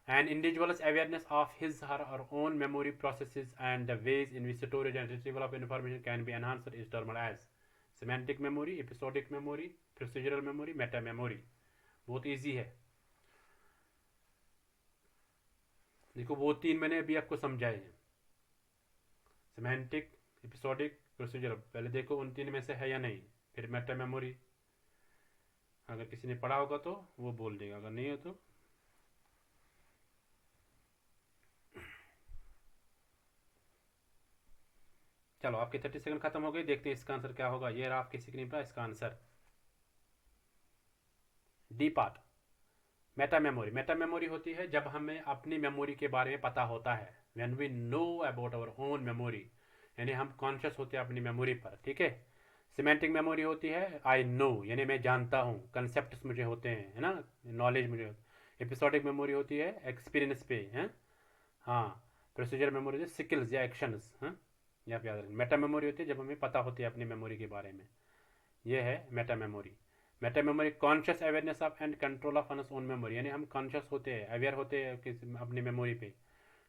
An individual's awareness of his or her own memory processes and the ways in which storage and retrieval of information can be enhanced is termed as semantic memory, episodic memory, procedural memory, meta memory। बहुत easy है, देखो वो तीन मैंने अभी आपको समझाए हैं, सिमेंटिक, एपिसोडिक, प्रोसीजरल। पहले देखो उन तीन में से है या नहीं, फिर मेटा मेमोरी। अगर किसी ने पढ़ा होगा तो वो बोल देगा, अगर नहीं हो तो। चलो आपके 30 सेकंड खत्म हो गए, देखते हैं इसका आंसर क्या होगा। ये रहा आपकी स्क्रीन पर इसका answer, D part, Meta memory. Meta memory होती है जब हमें अपनी मेमोरी के बारे में पता होता है, when we know about our own memory, यानी हम कॉन्शियस होते हैं अपनी मेमोरी पर, ठीक है। सिमेंटिक मेमोरी होती है आई नो, यानी मैं जानता हूँ, कंसेप्ट मुझे होते हैं, है ना, नॉलेज मुझे होती है। एपिसोडिक मेमोरी होती है एक्सपीरियंस पे, है, हाँ। प्रोसीजर मेमोरी होती है स्किल्स या एक्शंस, हाँ, या याद रखें। मेटा मेमोरी होती है जब हमें पता होती है अपनी मेमोरी के बारे में, ये है Meta memory. Meta memory conscious awareness of and control of Anas own memory, यानी हम कॉन्शियस होते हैं, अवेयर होते हैं अपनी मेमोरी पे,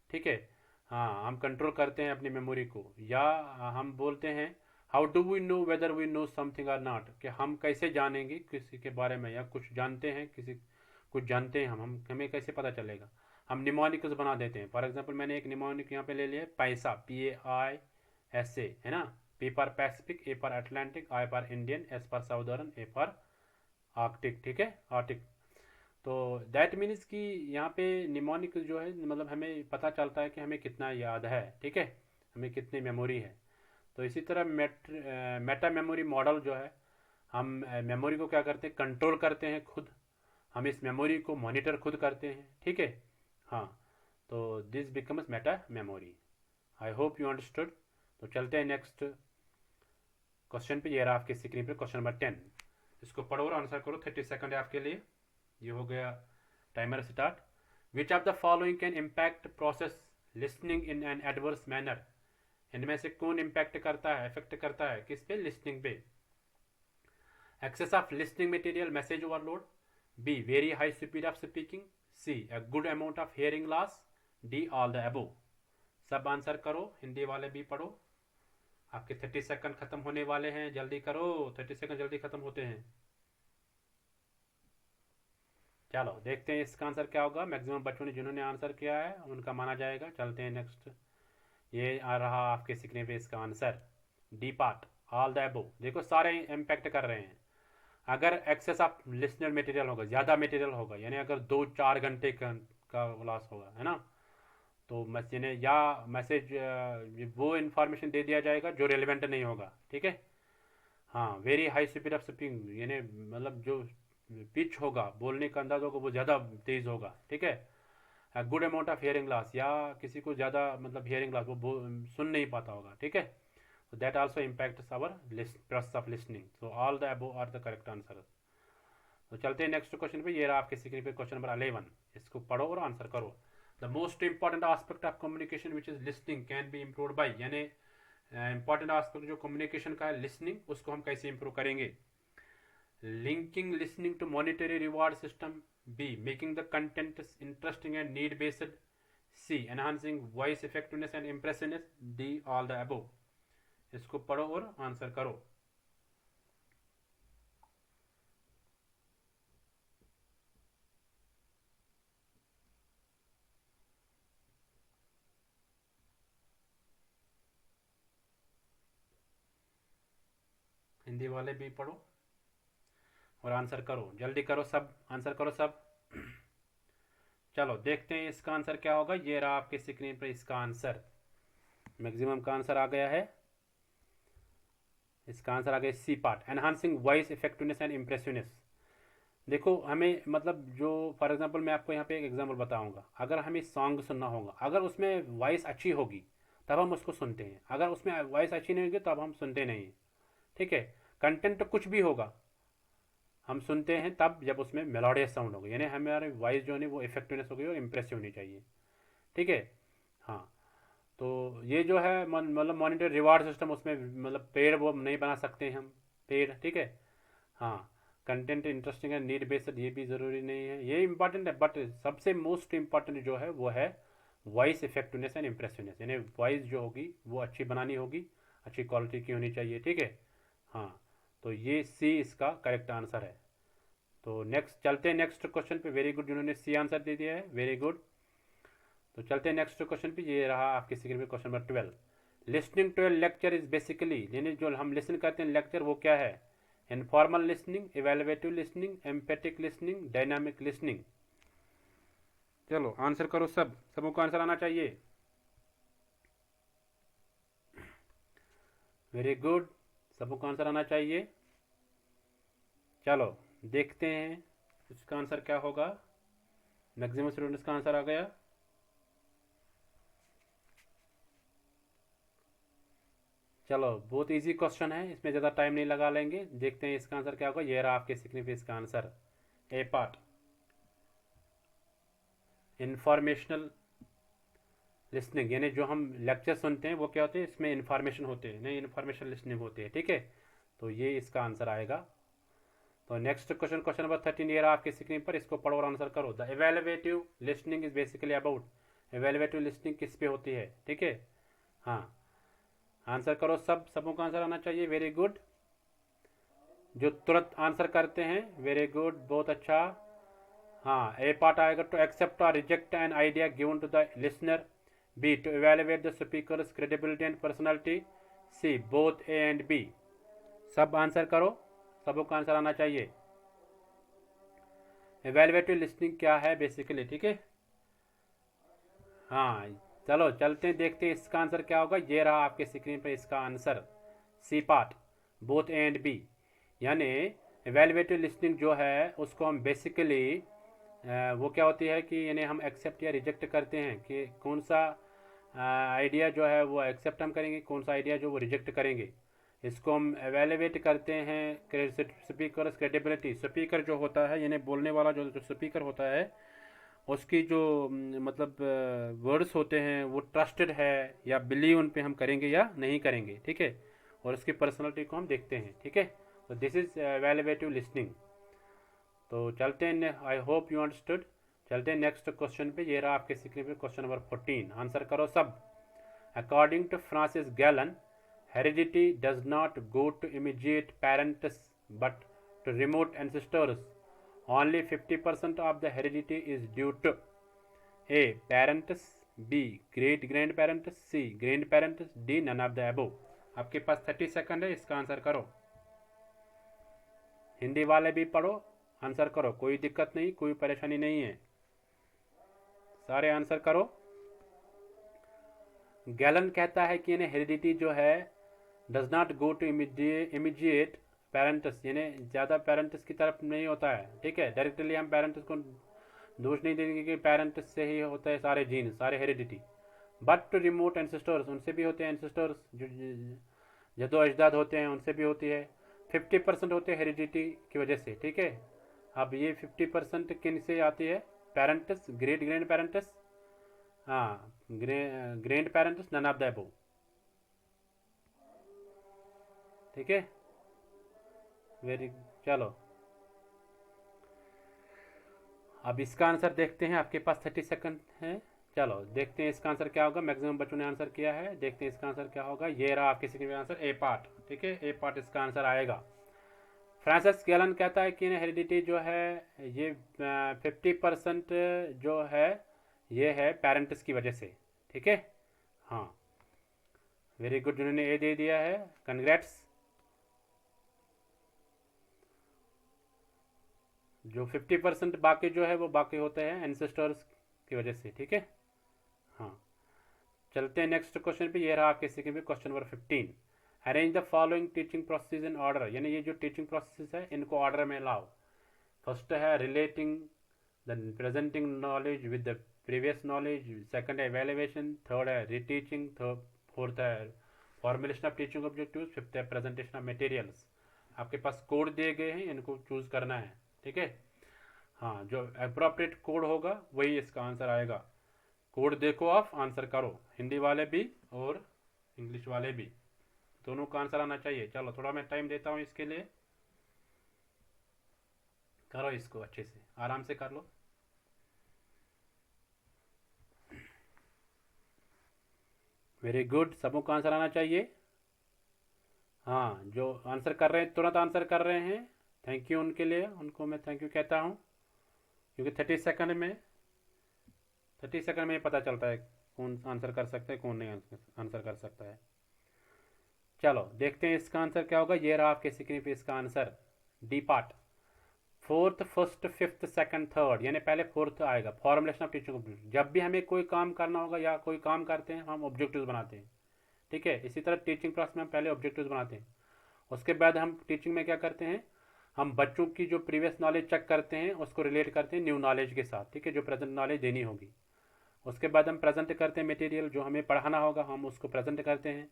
ठीक है। हाँ, हम कंट्रोल करते हैं अपनी मेमोरी को, या हम बोलते हैं how do we know whether we know something or not, कि हम कैसे जानेंगे किसी के बारे में, या कुछ जानते हैं किसी कुछ जानते हैं हम हमें कैसे पता चलेगा। हम निमोनिक्स बना देते हैं। फॉर एग्जांपल मैंने एक निमोनिक यहाँ पे ले लिया, पैसा, PAISA, है ना। P for Pacific, A for Atlantic, I for Indian, S for southern, A for Arctic, ठीक है, आर्टिक। तो दैट मीन्स कि यहाँ पे निमोनिक जो है मतलब हमें पता चलता है कि हमें कितना याद है, ठीक है, हमें कितनी मेमोरी है। तो इसी तरह मेटा मेमोरी मॉडल जो है, हम मेमोरी को क्या करते हैं, कंट्रोल करते हैं खुद। हम इस मेमोरी को मॉनिटर खुद करते हैं, ठीक है। हाँ, तो this becomes Meta memory. I hope you understood. तो चलते हैं नेक्स्ट क्वेश्चन पे। ये रहा आपके स्क्रीन पे क्वेश्चन नंबर 10। इसको पढ़ो और आंसर करो। 30 सेकंड है आपके लिए। ये हो गया timer start. Which of the following can impact process listening in an adverse manner, इनमें से कौन इम्पैक्ट करता है, इफेक्ट करता है किस पे, लिसनिंग पे। Excess of listening material, message overload, B very high speed of speaking, C a good amount of hearing loss, D all the above. सब आंसर करो, हिंदी वाले भी पढ़ो। आपके 30 सेकंड खत्म होने वाले हैं, जल्दी करो, 30 सेकंड जल्दी खत्म होते हैं। चलो देखते हैं इसका आंसर क्या होगा। मैक्सिमम बच्चों ने जिन्होंने आंसर किया है उनका माना जाएगा। चलते हैं नेक्स्ट। ये आ रहा आपके स्क्रीन पे इसका answer, D part, all the अबो। देखो सारे इम्पैक्ट कर रहे हैं। अगर एक्सेस ऑफ लिसनर मटेरियल होगा, ज़्यादा मटेरियल होगा, यानी अगर 2-4 घंटे का लॉस होगा, है ना, तो यानी या मैसेज वो इन्फॉर्मेशन दे दिया जाएगा जो रेलिवेंट नहीं होगा, ठीक है। हाँ, very high speed of speaking, यानी मतलब जो पिच होगा, बोलने का अंदाज होगा, वो ज़्यादा तेज़ होगा, ठीक है। Good amount of hearing loss, या किसी को ज़्यादा मतलब हियरिंग लॉस, वो सुन नहीं पाता होगा, ठीक है। So that also impacts our process of listening. So all the above are the correct answers. तो चलते हैं नेक्स्ट क्वेश्चन पे। ये रहा आपके स्क्रीन पे क्वेश्चन नंबर 11। इसको पढ़ो और आंसर करो। The most important aspect of communication which is listening can be improve by, यानी इंपॉर्टेंट आस्पेक्ट जो कम्युनिकेशन का है लिसनिंग, उसको हम कैसे इम्प्रूव करेंगे। Linking listening to monetary reward system, B making the content interesting and need based, C enhancing voice effectiveness and impressiveness, D all the above. इसको पढ़ो और आंसर करो। हिंदी वाले भी पढ़ो और आंसर करो, जल्दी करो, सब आंसर करो सब। चलो देखते हैं इसका आंसर क्या होगा। ये रहा आपके स्क्रीन पर इसका आंसर। मैक्सिमम का आंसर आ गया है। इसका आंसर आ गया C part, enhancing voice effectiveness and impressiveness. देखो हमें मतलब जो फॉर एग्जांपल मैं आपको यहाँ पे एक एग्जांपल बताऊंगा। अगर हमें सॉन्ग सुनना होगा, अगर उसमें वॉइस अच्छी होगी तब हम उसको सुनते हैं, अगर उसमें वॉइस अच्छी नहीं होगी तब हम सुनते नहीं हैं, ठीक है। कंटेंट तो कुछ भी होगा, हम सुनते हैं तब जब उसमें मेलोडियस साउंड होगा, यानी हमारी वॉइस जो है वो इफेक्टिवनेस होगी और इम्प्रेसिव होनी चाहिए, ठीक है। हाँ, तो ये जो है मतलब मॉनिटर रिवार्ड सिस्टम, उसमें मतलब पेड़ वो नहीं बना सकते हैं हम, पेड़, ठीक है। हाँ, कंटेंट इंटरेस्टिंग है, नीड बेस्ड, ये भी ज़रूरी नहीं है, ये इंपॉर्टेंट है, बट सबसे मोस्ट इंपॉर्टेंट जो है वो है वॉइस इफेक्टिवनेस एंड इम्प्रेसिवनेस, यानी वॉइस जो होगी वो अच्छी बनानी होगी, अच्छी क्वालिटी की होनी चाहिए, ठीक है। हाँ, तो ये सी इसका करेक्ट आंसर है। तो नेक्स्ट चलते हैं नेक्स्ट क्वेश्चन पे। वेरी गुड, जिन्होंने सी आंसर दे दिया है, वेरी गुड। तो चलते हैं नेक्स्ट क्वेश्चन पे। ये रहा आपके स्क्रीन पे question number 12। Listening to a lecture is basically, यानी जो हम लिसन करते हैं लेक्चर, वो क्या है। Informal listening, evaluative listening, empathic listening, dynamic listening. चलो आंसर करो सब, सबों को आंसर आना चाहिए। वेरी गुड, सबों को आंसर आना चाहिए। चलो देखते हैं इसका आंसर क्या होगा। मैक्सिमम स्टूडेंट्स का आंसर आ गया। चलो बहुत इजी क्वेश्चन है, इसमें ज़्यादा टाइम नहीं लगा लेंगे। देखते हैं इसका आंसर क्या होगा। ये रहा आपके स्क्रीन पे इसका answer, A part, informational listening, यानी जो हम लेक्चर सुनते हैं वो क्या होते हैं, इसमें इन्फॉर्मेशन होते हैं, नहीं इन्फॉर्मेशन लिसनिंग होती है, ठीक है। तो ये इसका आंसर आएगा। तो नेक्स्ट क्वेश्चन, क्वेश्चन नंबर 13, ये रहा आपकी स्क्रीन पर। इसको पढ़ो और आंसर करो। The evaluative listening is basically about, evaluative listening किस पे होती है, ठीक है। हाँ, आंसर करो, सबों का आंसर आना चाहिए। Very good. जो तुरंत आंसर करते हैं, वेरी गुड, बहुत अच्छा। हाँ, ए पार्ट आएगा टू एक्सेप्ट और reject an idea given to the listener. B to evaluate the speaker's credibility and personality. C both A and B. सब आंसर करो, सबों का आंसर आना चाहिए। इवेलुएटिव लिसनिंग क्या है बेसिकली, ठीक है। हाँ, चलो चलते हैं, देखते हैं इसका आंसर क्या होगा। ये रहा आपके स्क्रीन पर इसका answer, C part, both A and B. यानी इवेलुएटिव लिसनिंग जो है उसको हम बेसिकली वो क्या होती है कि यानी हम एक्सेप्ट या रिजेक्ट करते हैं कि कौन सा आइडिया जो है वो एक्सेप्ट हम करेंगे, कौन सा आइडिया जो वो रिजेक्ट करेंगे। इसको हम एवेलुएट करते हैं स्पीकर क्रेडिबिलिटी। स्पीकर जो होता है यानी बोलने वाला जो स्पीकर होता है उसकी जो मतलब वर्ड्स होते हैं वो ट्रस्टेड है या बिलीव उन पे हम करेंगे या नहीं करेंगे, ठीक है। और उसकी पर्सनालिटी को हम देखते हैं, ठीक है। तो दिस इज एवेलुएटिव लिसनिंग। तो चलते हैं, आई होप यू अंडरस्टूड। चलते हैं नेक्स्ट क्वेश्चन पे। ये रहा आपके स्क्रीन पे क्वेश्चन नंबर 14। आंसर करो सब। According to Francis Galton, heredity does not go to immediate parents but to remote ancestors. Only 50% of the heredity is due to A. Parents, B. Great grandparents, C. Grandparents, D. None of the above. आपके पास 30 second है, इसका answer करो। हिंदी वाले भी पढ़ो, answer करो, कोई दिक्कत नहीं, कोई परेशानी नहीं है, सारे आंसर करो। गैलन कहता है कि हेरिडिटी जो है does not go to immediate parents, यानी ज़्यादा पेरेंट्स की तरफ नहीं होता है, ठीक है। डायरेक्टली हम पेरेंट्स को दोष नहीं देंगे कि पेरेंट्स से ही होता है सारे जीन, सारे heredity. But to remote ancestors, उनसे भी होते हैं एंसेस्टर्स, जो जदो अजदाद होते हैं उनसे भी होती है। 50% होते हैं हेरिडिटी की वजह से, ठीक है। अब ये 50% किन से आती है? पेरेंट्स, ग्रेट ग्रैंड पेरेंट्स, हाँ, grand parents, none of the above, ठीक है। वेरी, चलो अब इसका आंसर देखते हैं। आपके पास 30 सेकंड है, चलो देखते हैं इसका आंसर क्या होगा। मैक्सिमम बच्चों ने आंसर किया है, देखते हैं इसका आंसर क्या होगा। ये रहा आपके स्क्रीन पे आंसर, ए पार्ट, ठीक है। ए पार्ट इसका आंसर आएगा। फ्रांसिस गैलन कहता है कि हेरिडिटी जो है ये 50% जो है ये है पेरेंट्स की वजह से, ठीक है। हाँ, वेरी गुड, जिन्होंने ए दे दिया है, कंग्रेट्स। जो 50% बाकी जो है वो बाकी होते हैं एंसेस्टर्स की वजह से, ठीक है। हाँ, चलते हैं नेक्स्ट क्वेश्चन पे। ये रहा आपके स्क्रीन पे question number 15। Arrange the following teaching process in order, यानी ये जो टीचिंग प्रोसेस है इनको ऑर्डर में लाओ। फर्स्ट है relating the presenting knowledge with the previous knowledge, second है एवेल्युएशन, थर्ड है रीटीचिंग, फोर्थ है formulation of teaching objectives, fifth है प्रेजेंटेशन ऑफ मटेरियल्स। आपके पास कोड दिए गए हैं, इनको चूज करना है, ठीक है। हाँ, जो अप्रोप्रिएट कोड होगा वही इसका आंसर आएगा। कोड देखो, आप आंसर करो, हिंदी वाले भी और इंग्लिश वाले भी, दोनों का आंसर आना चाहिए। चलो थोड़ा मैं टाइम देता हूँ इसके लिए, करो इसको अच्छे से, आराम से कर लो। वेरी गुड, सबों का आंसर आना चाहिए। हाँ, जो आंसर कर रहे हैं, तुरंत आंसर कर रहे हैं, थैंक यू उनके लिए, उनको मैं थैंक यू कहता हूँ, क्योंकि 30 सेकंड में पता चलता है कौन आंसर कर सकता है, कौन नहीं आंसर कर सकता है। चलो देखते हैं इसका आंसर क्या होगा। ये रहा आपके स्क्रीन पे इसका answer, D part, fourth, first, fifth, second, third, यानी पहले फोर्थ आएगा, फॉर्मुलेशन ऑफ टीचिंग ऑब्जेक्टिव। जब भी हमें कोई काम करना होगा या कोई काम करते हैं हम ऑब्जेक्टिव्स बनाते हैं, ठीक है। इसी तरह टीचिंग प्रोसेस में हम पहले ऑब्जेक्टिव्स बनाते हैं, उसके बाद हम टीचिंग में क्या करते हैं, हम बच्चों की जो प्रीवियस नॉलेज चेक करते हैं उसको रिलेट करते हैं न्यू नॉलेज के साथ, ठीक है, जो प्रेजेंट नॉलेज देनी होगी। उसके बाद हम प्रेजेंट करते हैं मटेरियल, जो हमें पढ़ाना होगा हम उसको प्रेजेंट करते हैं।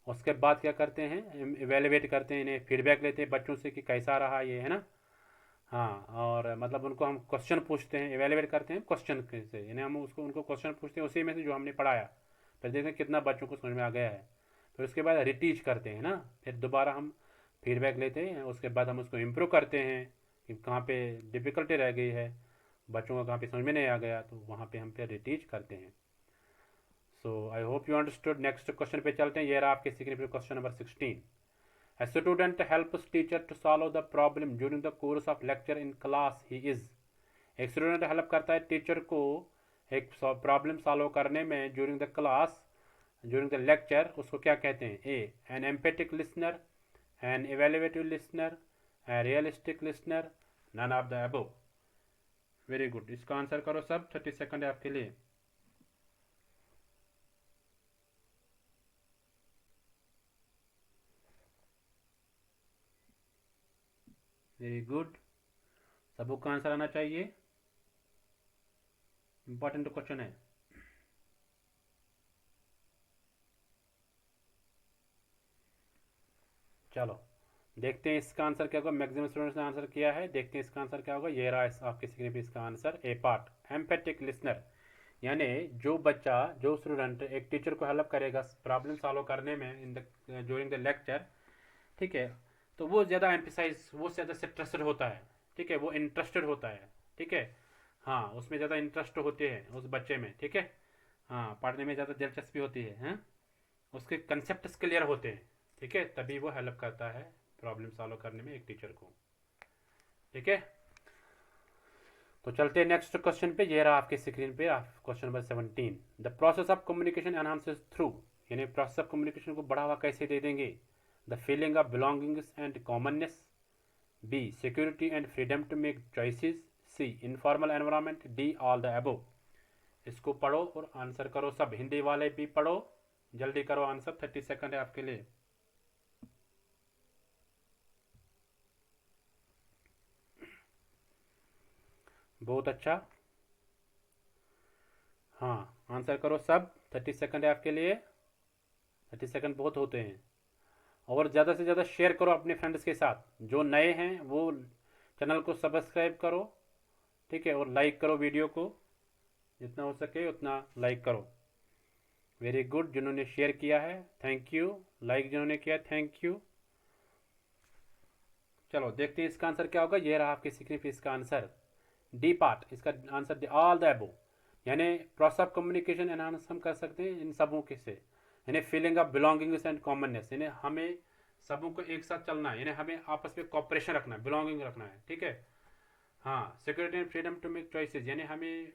उसके बाद क्या करते हैं, इवेलुएट करते हैं, इन्हें फीडबैक लेते हैं बच्चों से कि कैसा रहा ये, है ना। हाँ, और मतलब उनको हम क्वेश्चन पूछते हैं, इवेलुएट करते हैं क्वेश्चन से, यानी हम उसको उनको क्वेश्चन पूछते हैं उसी में से जो हमने पढ़ाया, फिर देखते हैं कितना बच्चों को समझ में आ गया है। फिर उसके बाद रिटीच करते हैं ना, फिर दोबारा हम फीडबैक लेते हैं, उसके बाद हम उसको इम्प्रूव करते हैं कि कहाँ पे डिफ़िकल्टी रह गई है, बच्चों को कहाँ पे समझ में नहीं आ गया, तो वहाँ पे हम फिर रिटीच करते हैं। So I hope you understood. Next question पे चलते हैं। ये रहा आपके सीखने पे question number 16। A student helps teacher to solve the problem during the course of lecture in class he is। एक स्टूडेंट हेल्प करता है टीचर को एक प्रॉब्लम सॉल्व करने में during the class, during the lecture. उसको क्या कहते हैं? A an empathic listener, an evaluative listener, an realistic listener, none of the above. Very good. इसका आंसर करो सब। 30 सेकंड है आपके लिए। Very good. सबको का आंसर आना चाहिए। इंपॉर्टेंट क्वेश्चन है। चलो देखते हैं इसका आंसर क्या होगा। मैक्सिमम स्टूडेंट्स ने आंसर किया है। देखते हैं इसका आंसर क्या होगा। ये रहा आपके स्क्रीन पे इसका आंसर। ए पार्ट एम्पेटिक लिसनर, यानी जो बच्चा, जो स्टूडेंट एक टीचर को हेल्प करेगा प्रॉब्लम सॉल्व करने में in the during the lecture, ठीक है, तो वो ज़्यादा एम्फेसाइज, वो ज़्यादा इंटरेस्टेड होता है, ठीक है, वो इंटरेस्टेड होता है, ठीक है। हाँ, उसमें ज़्यादा इंटरेस्ट होते हैं उस बच्चे में, ठीक है। हाँ, पढ़ने में ज़्यादा दिलचस्पी होती है, हैं, उसके कंसेप्ट क्लियर होते हैं, ठीक है, तभी वो हेल्प करता है प्रॉब्लम सॉल्व करने में एक टीचर को, ठीक है। तो चलते हैं नेक्स्ट क्वेश्चन पे। ये रहा आपके स्क्रीन पे question number 17। The process of communication enhances through, यानी प्रोसेस ऑफ कम्युनिकेशन को बढ़ावा कैसे दे देंगे? The feeling of belongings and commonness, B security and freedom to make choices, C informal environment, D all the above. इसको पढ़ो और answer करो सब। हिंदी वाले भी पढ़ो, जल्दी करो आंसर। 30 सेकंड है आपके लिए। बहुत अच्छा। हाँ, आंसर करो सब। 30 सेकंड है आपके लिए। 30 सेकंड बहुत होते हैं। और ज़्यादा से ज़्यादा शेयर करो अपने फ्रेंड्स के साथ। जो नए हैं वो चैनल को सब्सक्राइब करो, ठीक है, और लाइक करो वीडियो को, जितना हो सके उतना लाइक करो। Very good. जिन्होंने शेयर किया है थैंक यू, लाइक जिन्होंने किया थैंक यू। चलो देखते हैं इसका आंसर क्या होगा। ये रहा आपके स्क्रीन पे इसका आंसर। डी पार्ट, इसका आंसर ऑल द अबव, यानी प्रोसेस ऑफ कम्युनिकेशन एनहांस हम कर सकते हैं इन सबों के से, यानी feeling of belongings and commonness, यानी हमें सबों को एक साथ चलना है, यानी हमें आपस में कॉपरेशन रखना है, बिलोंगिंग रखना है, ठीक है। हाँ, security and freedom to make choices, यानी हमें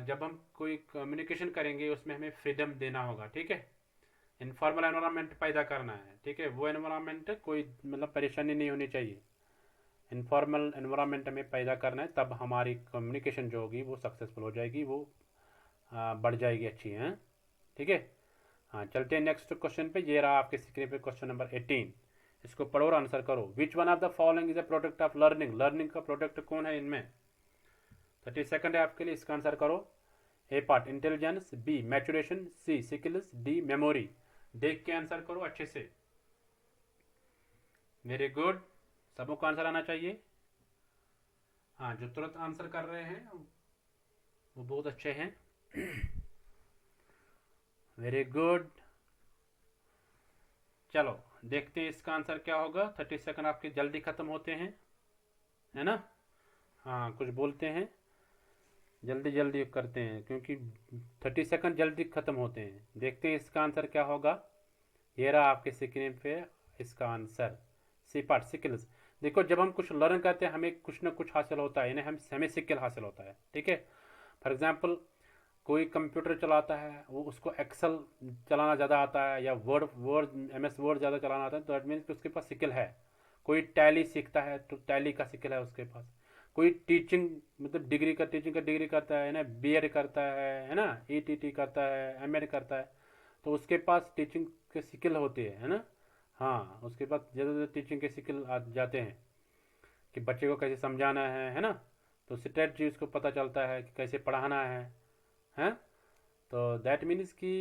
जब हम कोई कम्युनिकेशन करेंगे उसमें हमें फ्रीडम देना होगा, ठीक है। इनफॉर्मल एनवायरनमेंट पैदा करना है, ठीक है, वो एनवायरनमेंट कोई मतलब परेशानी नहीं होनी चाहिए। इनफॉर्मल एनवायरनमेंट में पैदा करना है, तब हमारी कम्युनिकेशन जो होगी वो सक्सेसफुल हो जाएगी, वो बढ़ जाएगी, अच्छी है, ठीक है। हाँ, चलते हैं नेक्स्ट क्वेश्चन पे। ये रहा आपके स्क्रीन पे क्वेश्चन नंबर 18। इसको पढ़ो और आंसर करो। Which one of the following is a product of learning, learning का प्रोडक्ट कौन है इनमें? 30 सेकंड है आपके लिए, इसका आंसर करो। ए पार्ट इंटेलिजेंस, बी मैचुरेशन, सी स्किल्स, डी मेमोरी। देख के आंसर करो अच्छे से। Very good. सबको आंसर आना चाहिए। हाँ, जो तुरंत आंसर कर रहे हैं वो बहुत अच्छे हैं। Very good. चलो देखते हैं इसका आंसर क्या होगा। 30 सेकंड आपके जल्दी खत्म होते हैं, है ना। हाँ, कुछ बोलते हैं, जल्दी जल्दी करते हैं क्योंकि 30 सेकंड जल्दी खत्म होते हैं। देखते हैं इसका आंसर क्या होगा। ये रहा आपके स्क्रीन पे इसका आंसर। C part skills. देखो, जब हम कुछ लर्न करते हैं हमें कुछ ना कुछ हासिल होता है, यानी हमें स्किल हासिल होता है, ठीक है। फॉर एग्जाम्पल, कोई कंप्यूटर चलाता है, वो उसको एक्सेल चलाना ज़्यादा आता है, या वर्ड वर्ड MS वर्ड ज़्यादा चलाना आता है, तो दैट मीन्स कि उसके पास स्किल है। कोई टैली सीखता है तो टैली का स्किल है उसके पास। कोई टीचिंग मतलब टीचिंग का डिग्री करता है ना, BEd करता है ना, ETT करता है, MAd करता है, तो उसके पास टीचिंग के स्किल होती है ना। हाँ, उसके पास ज़्यादातर टीचिंग के स्किल आ जाते हैं कि बच्चे को कैसे समझाना है ना। तो स्ट्रेटजी उसको पता चलता है कि कैसे पढ़ाना है। तो दैट मीन्स कि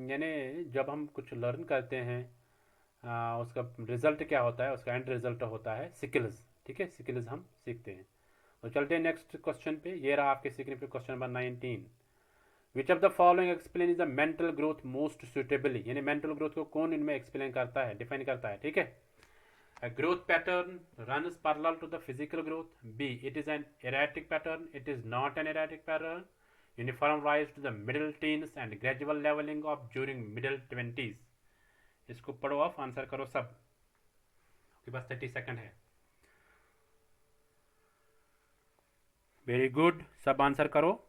यानी जब हम कुछ लर्न करते हैं उसका रिजल्ट क्या होता है, उसका एंड रिजल्ट होता है स्किल्स, ठीक है, स्किल्स हम सीखते हैं। तो चलते हैं नेक्स्ट क्वेश्चन पे। ये रहा आपके स्क्रीन पे question number 19। Which of the following explain is the mental growth most suitably, यानी मेंटल ग्रोथ को कौन इनमें एक्सप्लेन करता है, डिफाइन करता है, ठीक है। A growth pattern runs parallel to the physical growth. B, it is an erratic pattern. It is not an erratic pattern. Uniform rise to the middle teens and gradual levelling off during middle 20s। इसको पढ़ो off, answer करो सब, आपके पास 30 second है। Very good, सब answer करो।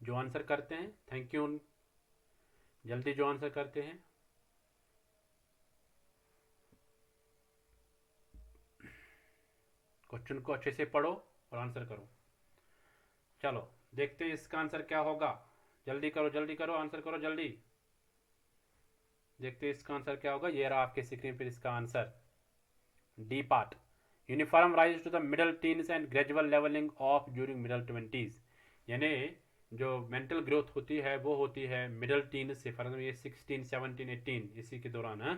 जो आंसर करते हैं थैंक यू, जल्दी जो आंसर करते हैं। क्वेश्चन को अच्छे से पढ़ो और आंसर करो। चलो देखते हैं इसका आंसर क्या होगा। जल्दी करो जल्दी करो, आंसर करो जल्दी। देखते हैं इसका आंसर क्या होगा। ये रहा आपके स्क्रीन पर इसका answer, D part, uniform rise to the middle teens and gradual levelling off during middle 20s। यानी जो मेंटल ग्रोथ होती है वो होती है मिडल टीन से, फॉर एग्जाम्पल ये 16, 17, 18 इसी के दौरान है,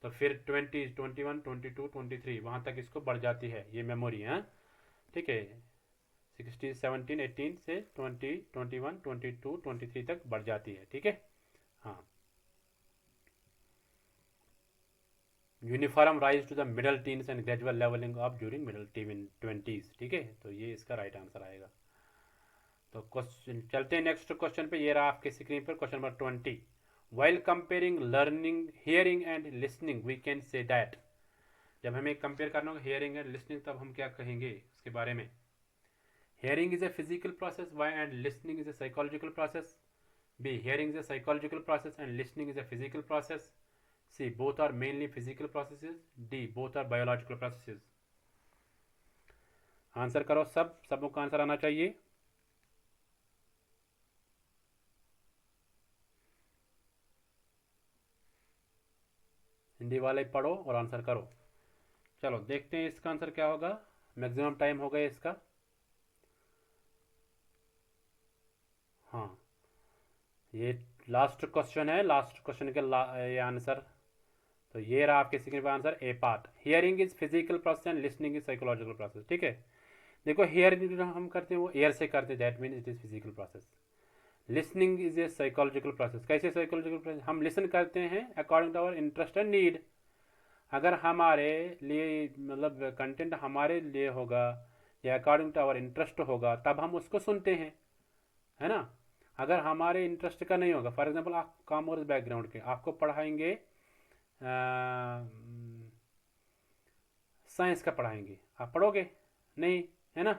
तो फिर 20, 21, 22, 23 वहाँ तक इसको बढ़ जाती है ये मेमोरी है, ठीक है। 16, 17, 18 से 20, 21, 22, 23 तक बढ़ जाती है, ठीक है। हाँ, uniform rise to the middle teens and gradual levelling off during middle 20s, ठीक है। तो ये इसका राइट आंसर आएगा। तो क्वेश्चन चलते हैं नेक्स्ट क्वेश्चन पे। ये रहा आपके स्क्रीन पर question number 20। While comparing learning hearing and listening we can say that. जब हमें कंपेयर करना होगा हियरिंग एंड लिसनिंग तब हम क्या कहेंगे उसके बारे में। Hearing is a physical process, Y and listening is a psychological process. B, hearing is a psychological process and listening is a physical process. C, both are mainly physical processes. D, both are biological processes. Answer करो सब, सबों का answer आना चाहिए। हिंदी वाले पढ़ो और answer करो। चलो देखते हैं इसका आंसर क्या होगा। मैक्सिमम टाइम हो गया इसका। हाँ, ये लास्ट क्वेश्चन है, लास्ट क्वेश्चन के ये आंसर। तो ये रहा आपके स्क्रीन पर answer, A part. Hearing is physical process and listening is psychological process, ठीक है। देखो हियरिंग जो हम करते हैं वो एयर से करते हैं, that mean it is physical process. Listening is a psychological process. कैसे साइकोलॉजिकल प्रोसेस? हम लिसन करते हैं according to our interest and need. अगर हमारे लिए मतलब कंटेंट हमारे लिए होगा या अकॉर्डिंग टू आवर इंटरेस्ट होगा तब हम उसको सुनते हैं, है ना। अगर हमारे इंटरेस्ट का नहीं होगा, फॉर एग्जांपल आप कॉमर्स बैकग्राउंड के, आपको पढ़ाएंगे साइंस का पढ़ाएंगे, आप पढ़ोगे नहीं, है ना।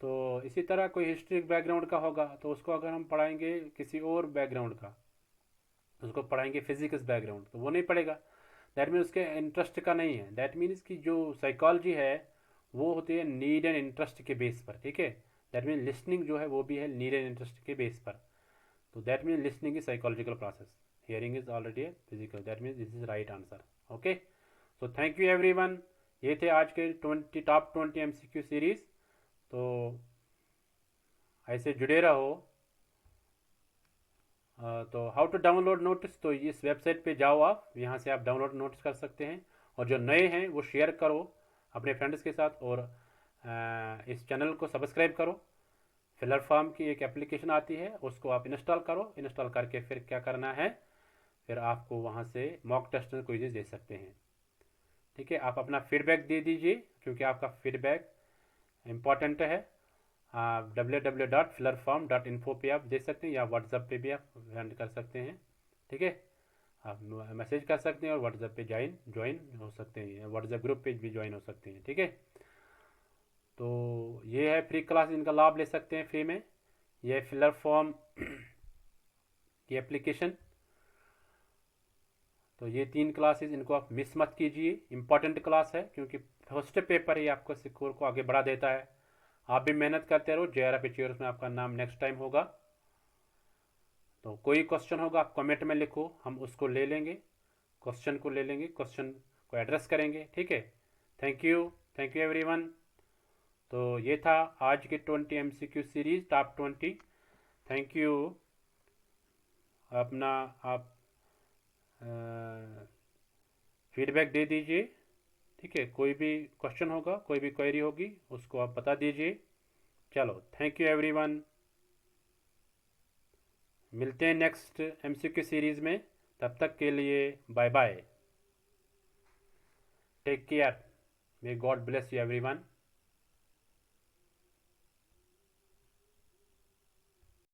तो इसी तरह कोई हिस्ट्री बैकग्राउंड का होगा तो उसको अगर हम पढ़ाएंगे किसी और बैकग्राउंड का, उसको पढ़ाएंगे फिजिक्स बैकग्राउंड तो वो नहीं पढ़ेगा। दैट मीन उसके इंटरेस्ट का नहीं है। दैट मीन्स कि जो साइकोलॉजी है वो होती है नीड एंड इंटरेस्ट के बेस पर, ठीक है। दैट मीन लिसनिंग जो है वो भी है नीड एंड इंटरेस्ट के बेस पर। तो that mean listening is psychological process, hearing is already a physical. That mean this is right answer. Okay, so thank you everyone. ये थे आज के टॉप 20 MCQ सीरीज। तो ऐसे जुड़े रहो। तो हाउ टू डाउनलोड नोट्स, तो इस वेबसाइट पे जाओ आप, यहाँ से आप डाउनलोड नोट्स कर सकते हैं। और जो नए हैं वो शेयर करो अपने फ्रेंड्स के साथ, और इस चैनल को सब्सक्राइब करो। फिलर फॉर्म की एक एप्लीकेशन आती है, उसको आप इंस्टॉल करो। इंस्टॉल करके फिर क्या करना है, फिर आपको वहाँ से मॉक टेस्ट क्विज़ दे सकते हैं, ठीक है। आप अपना फीडबैक दे दीजिए क्योंकि आपका फीडबैक इम्पॉर्टेंट है। आप www.fillerform.info पे आप दे सकते हैं, या व्हाट्सएप पे भी आप सेंड कर सकते हैं, ठीक है। आप मैसेज कर सकते हैं और व्हाट्सएप पे ज्वाइन हो सकते हैं, व्हाट्सएप ग्रुप पे भी ज्वाइन हो सकते हैं, ठीक है। तो ये है फ्री क्लास, इनका लाभ ले सकते हैं फ्री में। ये फिलर फॉर्म की एप्लीकेशन। तो ये 3 क्लासेस, इनको आप मिस मत कीजिए, इम्पॉर्टेंट क्लास है क्योंकि फर्स्ट पेपर ही आपको स्कोर को आगे बढ़ा देता है। आप भी मेहनत करते रहो, JRF Achievers में आपका नाम नेक्स्ट टाइम होगा। तो कोई क्वेश्चन होगा आप कमेंट में लिखो, हम उसको ले लेंगे, क्वेश्चन को ले लेंगे, क्वेश्चन को एड्रेस करेंगे, ठीक है। Thank you everyone. तो ये था आज की 20 MCQ series top 20। Thank you. अपना आप फीडबैक दे दीजिए, ठीक है। कोई भी क्वेश्चन होगा, कोई भी क्वेरी होगी उसको आप बता दीजिए। चलो थैंक यू एवरीवन, मिलते हैं नेक्स्ट MCQ सीरीज़ में। तब तक के लिए bye bye, take care, may God bless you everyone.